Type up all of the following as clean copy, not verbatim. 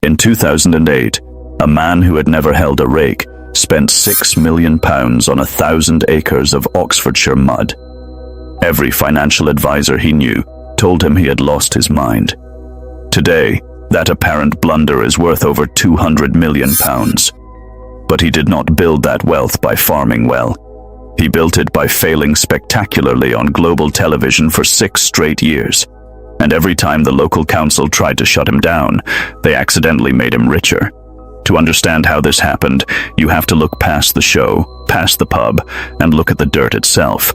In 2008, a man who had never held a rake spent £6 million on 1,000 acres of Oxfordshire mud. Every financial advisor he knew told him he had lost his mind. Today, that apparent blunder is worth over £200 million. But he did not build that wealth by farming well. He built it by failing spectacularly on global television for 6 straight years. And every time the local council tried to shut him down, they accidentally made him richer. To understand how this happened, you have to look past the show, past the pub, and look at the dirt itself.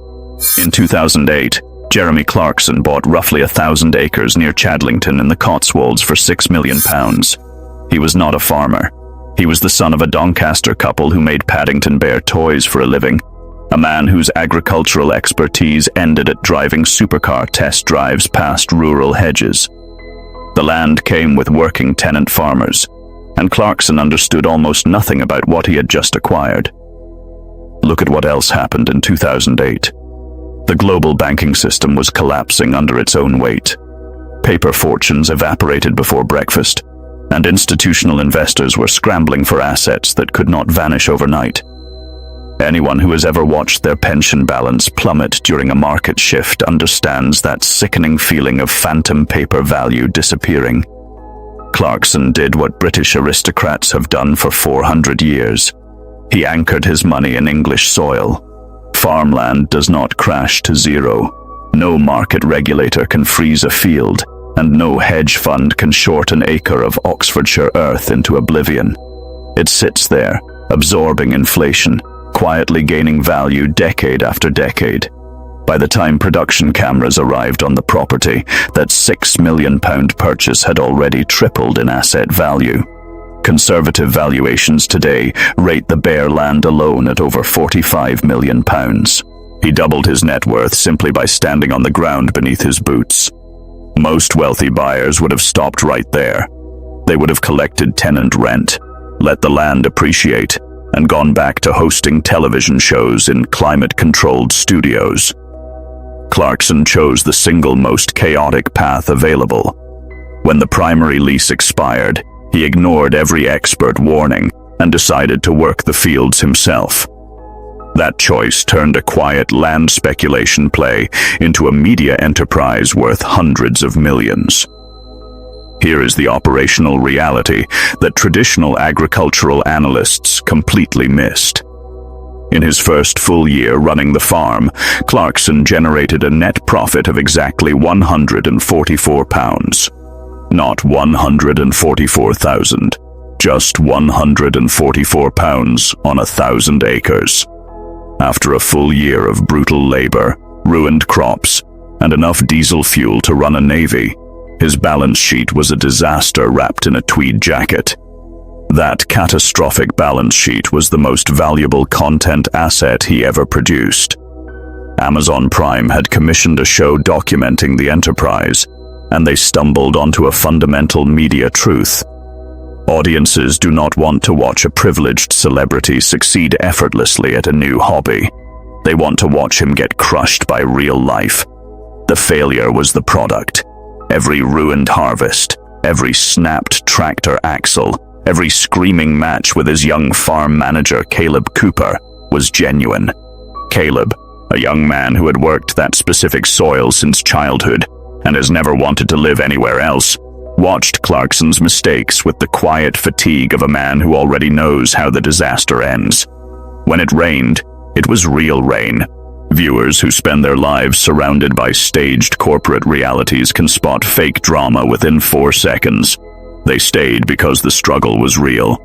In 2008, Jeremy Clarkson bought roughly 1,000 acres near Chadlington in the Cotswolds for £6 million. He was not a farmer. He was the son of a Doncaster couple who made Paddington Bear toys for a living, a man whose agricultural expertise ended at driving supercar test drives past rural hedges. The land came with working tenant farmers, and Clarkson understood almost nothing about what he had just acquired. Look at what else happened in 2008. The global banking system was collapsing under its own weight. Paper fortunes evaporated before breakfast, and institutional investors were scrambling for assets that could not vanish overnight. Anyone who has ever watched their pension balance plummet during a market shift understands that sickening feeling of phantom paper value disappearing. Clarkson did what British aristocrats have done for 400 years. He anchored his money in English soil. Farmland does not crash to zero. No market regulator can freeze a field, and no hedge fund can short an acre of Oxfordshire earth into oblivion. It sits there, absorbing inflation, quietly gaining value decade after decade. By the time production cameras arrived on the property, that £6 million purchase had already tripled in asset value. Conservative valuations today rate the bare land alone at over £45 million. He doubled his net worth simply by standing on the ground beneath his boots. Most wealthy buyers would have stopped right there. They would have collected tenant rent, let the land appreciate, and gone back to hosting television shows in climate-controlled studios. Clarkson chose the single most chaotic path available. When the primary lease expired, he ignored every expert warning and decided to work the fields himself. That choice turned a quiet land speculation play into a media enterprise worth hundreds of millions. Here is the operational reality that traditional agricultural analysts completely missed. In his first full year running the farm, Clarkson generated a net profit of exactly £144. Not 144,000, just £144 on 1,000 acres. After a full year of brutal labor, ruined crops, and enough diesel fuel to run a navy, his balance sheet was a disaster wrapped in a tweed jacket. That catastrophic balance sheet was the most valuable content asset he ever produced. Amazon Prime had commissioned a show documenting the enterprise, and they stumbled onto a fundamental media truth. Audiences do not want to watch a privileged celebrity succeed effortlessly at a new hobby. They want to watch him get crushed by real life. The failure was the product. Every ruined harvest, every snapped tractor axle, every screaming match with his young farm manager Caleb Cooper was genuine. Caleb, a young man who had worked that specific soil since childhood and has never wanted to live anywhere else, watched Clarkson's mistakes with the quiet fatigue of a man who already knows how the disaster ends. When it rained, it was real rain. Viewers who spend their lives surrounded by staged corporate realities can spot fake drama within 4 seconds. They stayed because the struggle was real.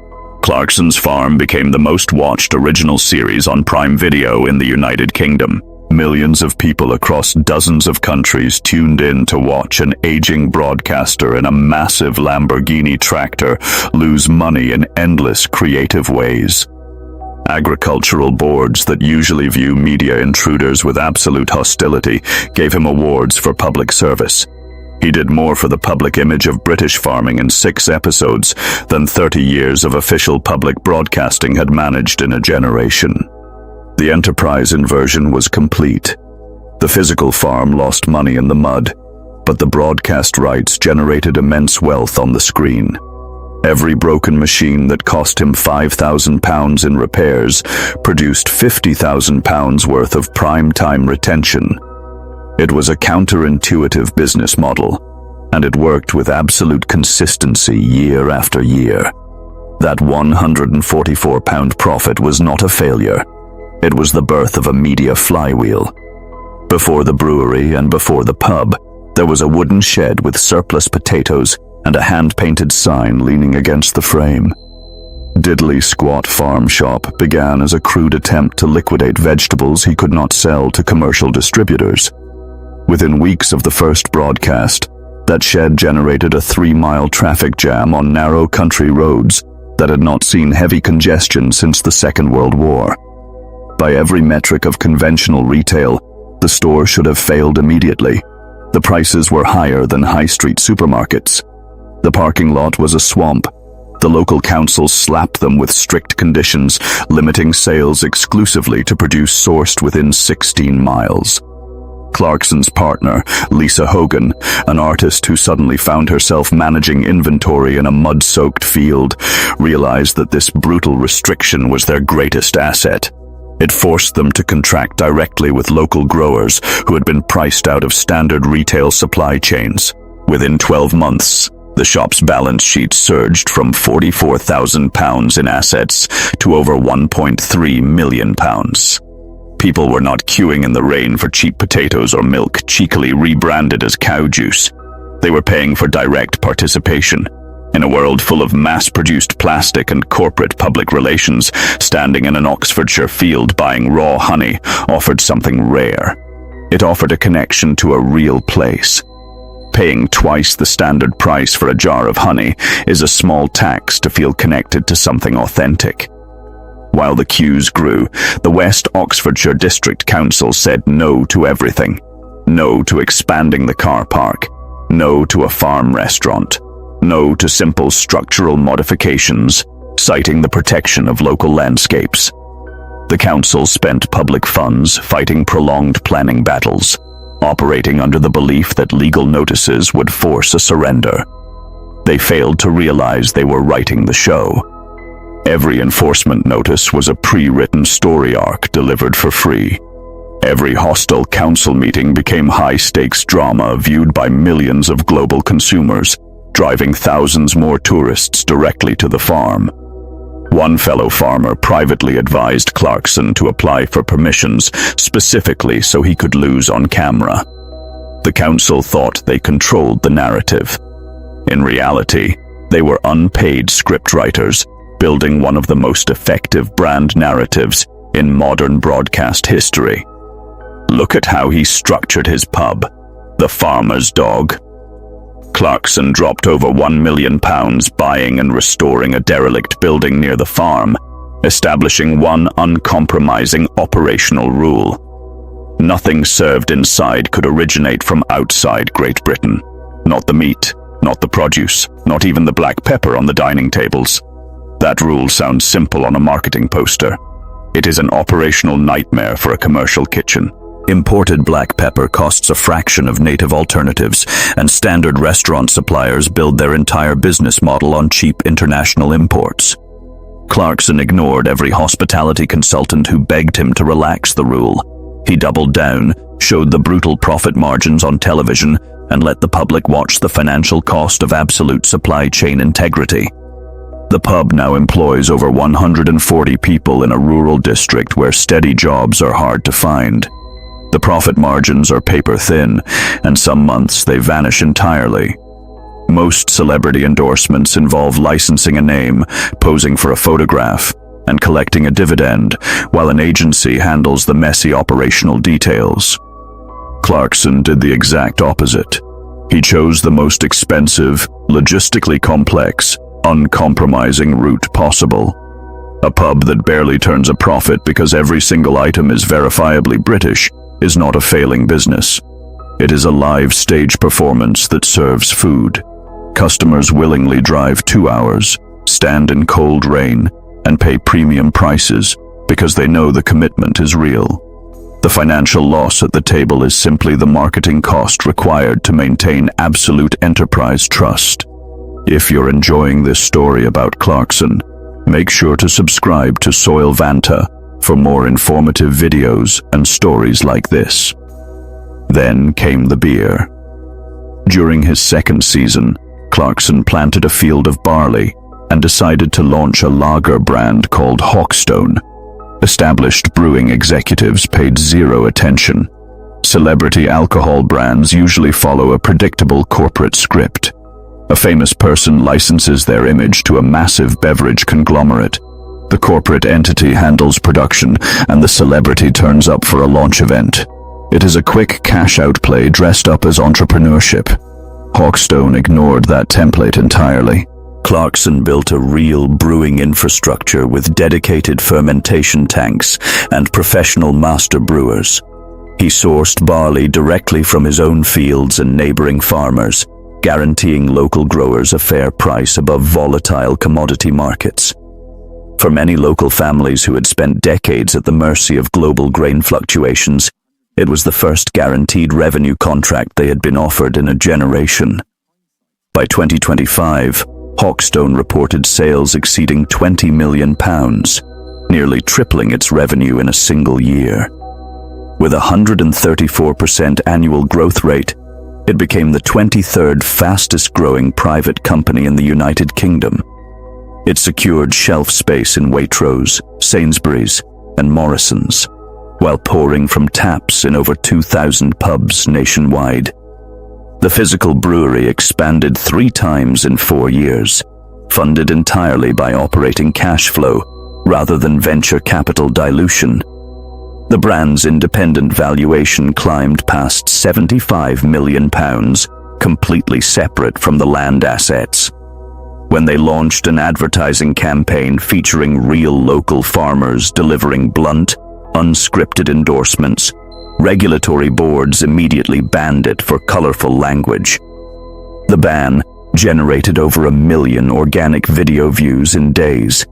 Clarkson's Farm became the most watched original series on Prime Video in the United Kingdom. Millions of people across dozens of countries tuned in to watch an aging broadcaster in a massive Lamborghini tractor lose money in endless creative ways. Agricultural boards that usually view media intruders with absolute hostility gave him awards for public service. He did more for the public image of British farming in 6 episodes than 30 years of official public broadcasting had managed in a generation. The enterprise inversion was complete. The physical farm lost money in the mud, but the broadcast rights generated immense wealth on the screen. Every broken machine that cost him £5,000 in repairs produced £50,000 worth of prime-time retention. It was a counterintuitive business model, and it worked with absolute consistency year after year. That £144 profit was not a failure. It was the birth of a media flywheel. Before the brewery and before the pub, there was a wooden shed with surplus potatoes and a hand-painted sign leaning against the frame. Diddley Squat Farm Shop began as a crude attempt to liquidate vegetables he could not sell to commercial distributors. Within weeks of the first broadcast, that shed generated a 3-mile traffic jam on narrow country roads that had not seen heavy congestion since the Second World War. By every metric of conventional retail, the store should have failed immediately. The prices were higher than high street supermarkets. The parking lot was a swamp. The local council slapped them with strict conditions, limiting sales exclusively to produce sourced within 16 miles. Clarkson's partner, Lisa Hogan, an artist who suddenly found herself managing inventory in a mud-soaked field, realized that this brutal restriction was their greatest asset. It forced them to contract directly with local growers who had been priced out of standard retail supply chains. Within 12 months, the shop's balance sheet surged from £44,000 in assets to over £1.3 million. People were not queuing in the rain for cheap potatoes or milk cheekily rebranded as cow juice. They were paying for direct participation. In a world full of mass-produced plastic and corporate public relations, standing in an Oxfordshire field buying raw honey offered something rare. It offered a connection to a real place. Paying twice the standard price for a jar of honey is a small tax to feel connected to something authentic. While the queues grew, the West Oxfordshire District Council said no to everything. No to expanding the car park. No to a farm restaurant. No to simple structural modifications, citing the protection of local landscapes. The council spent public funds fighting prolonged planning battles, operating under the belief that legal notices would force a surrender. They failed to realize they were writing the show. Every enforcement notice was a pre-written story arc delivered for free. Every hostile council meeting became high-stakes drama viewed by millions of global consumers, driving thousands more tourists directly to the farm. One fellow farmer privately advised Clarkson to apply for permissions specifically so he could lose on camera. The council thought they controlled the narrative. In reality, they were unpaid scriptwriters building one of the most effective brand narratives in modern broadcast history. Look at how he structured his pub, The Farmer's Dog. Clarkson dropped over £1 million buying and restoring a derelict building near the farm, establishing one uncompromising operational rule. Nothing served inside could originate from outside Great Britain. Not the meat, not the produce, not even the black pepper on the dining tables. That rule sounds simple on a marketing poster. It is an operational nightmare for a commercial kitchen. Imported black pepper costs a fraction of native alternatives, and standard restaurant suppliers build their entire business model on cheap international imports. Clarkson ignored every hospitality consultant who begged him to relax the rule. He doubled down, showed the brutal profit margins on television, and let the public watch the financial cost of absolute supply chain integrity. The pub now employs over 140 people in a rural district where steady jobs are hard to find. The profit margins are paper thin, and some months they vanish entirely. Most celebrity endorsements involve licensing a name, posing for a photograph, and collecting a dividend, while an agency handles the messy operational details. Clarkson did the exact opposite. He chose the most expensive, logistically complex, uncompromising route possible. A pub that barely turns a profit because every single item is verifiably British is not a failing business. It is a live stage performance that serves food. Customers willingly drive 2 hours, stand in cold rain, and pay premium prices because they know the commitment is real. The financial loss at the table is simply the marketing cost required to maintain absolute enterprise trust. If you're enjoying this story about Clarkson, make sure to subscribe to Soil Vanta for more informative videos and stories like this. Then came the beer. During his second season, Clarkson planted a field of barley and decided to launch a lager brand called Hawkstone. Established brewing executives paid zero attention. Celebrity alcohol brands usually follow a predictable corporate script. A famous person licenses their image to a massive beverage conglomerate. The corporate entity handles production, and the celebrity turns up for a launch event. It is a quick cash-out play dressed up as entrepreneurship. Hawkstone ignored that template entirely. Clarkson built a real brewing infrastructure with dedicated fermentation tanks and professional master brewers. He sourced barley directly from his own fields and neighboring farmers, guaranteeing local growers a fair price above volatile commodity markets. For many local families who had spent decades at the mercy of global grain fluctuations, it was the first guaranteed revenue contract they had been offered in a generation. By 2025, Hawkstone reported sales exceeding £20 million, nearly tripling its revenue in a single year. With a 134% annual growth rate, it became the 23rd fastest-growing private company in the United Kingdom. It secured shelf space in Waitrose, Sainsbury's, and Morrison's, while pouring from taps in over 2,000 pubs nationwide. The physical brewery expanded 3 times in 4 years, funded entirely by operating cash flow rather than venture capital dilution. The brand's independent valuation climbed past £75 million, completely separate from the land assets. When they launched an advertising campaign featuring real local farmers delivering blunt, unscripted endorsements, regulatory boards immediately banned it for colorful language. The ban generated over 1 million organic video views in days.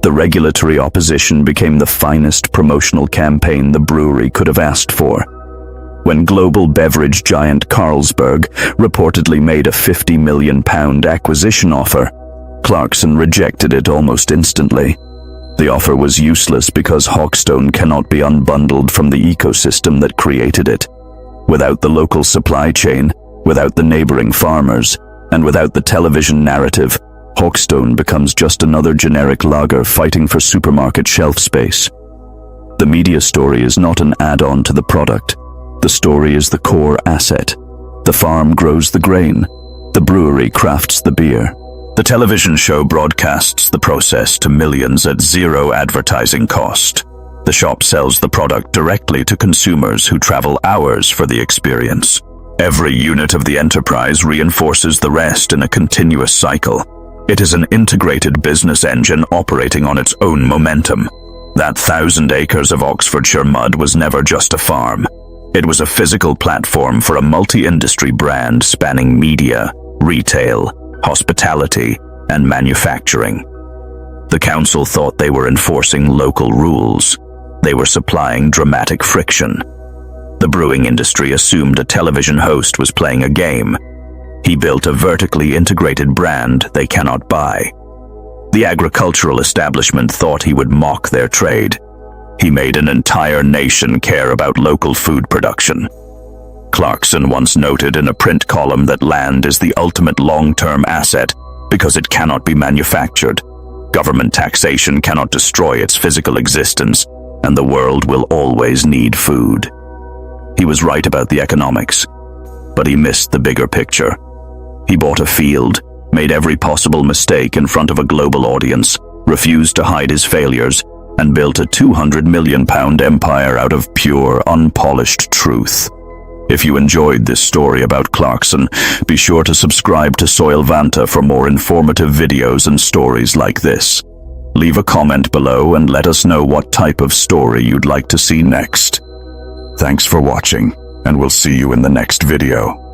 The regulatory opposition became the finest promotional campaign the brewery could have asked for. When global beverage giant Carlsberg reportedly made a £50 million acquisition offer, Clarkson rejected it almost instantly. The offer was useless because Hawkstone cannot be unbundled from the ecosystem that created it. Without the local supply chain, without the neighboring farmers, and without the television narrative, Hawkstone becomes just another generic lager fighting for supermarket shelf space. The media story is not an add-on to the product. The story is the core asset. The farm grows the grain. The brewery crafts the beer. The television show broadcasts the process to millions at zero advertising cost. The shop sells the product directly to consumers who travel hours for the experience. Every unit of the enterprise reinforces the rest in a continuous cycle. It is an integrated business engine operating on its own momentum. That 1,000 acres of Oxfordshire mud was never just a farm. It was a physical platform for a multi-industry brand spanning media, retail, hospitality, and manufacturing. The council thought they were enforcing local rules. They were supplying dramatic friction. The brewing industry assumed a television host was playing a game. He built a vertically integrated brand they cannot buy. The agricultural establishment thought he would mock their trade. He made an entire nation care about local food production. Clarkson once noted in a print column that land is the ultimate long-term asset because it cannot be manufactured. Government taxation cannot destroy its physical existence, and the world will always need food. He was right about the economics, but he missed the bigger picture. He bought a field, made every possible mistake in front of a global audience, refused to hide his failures, and built a £200 million empire out of pure, unpolished truth. If you enjoyed this story about Clarkson, be sure to subscribe to Soil Vanta for more informative videos and stories like this. Leave a comment below and let us know what type of story you'd like to see next. Thanks for watching, and we'll see you in the next video.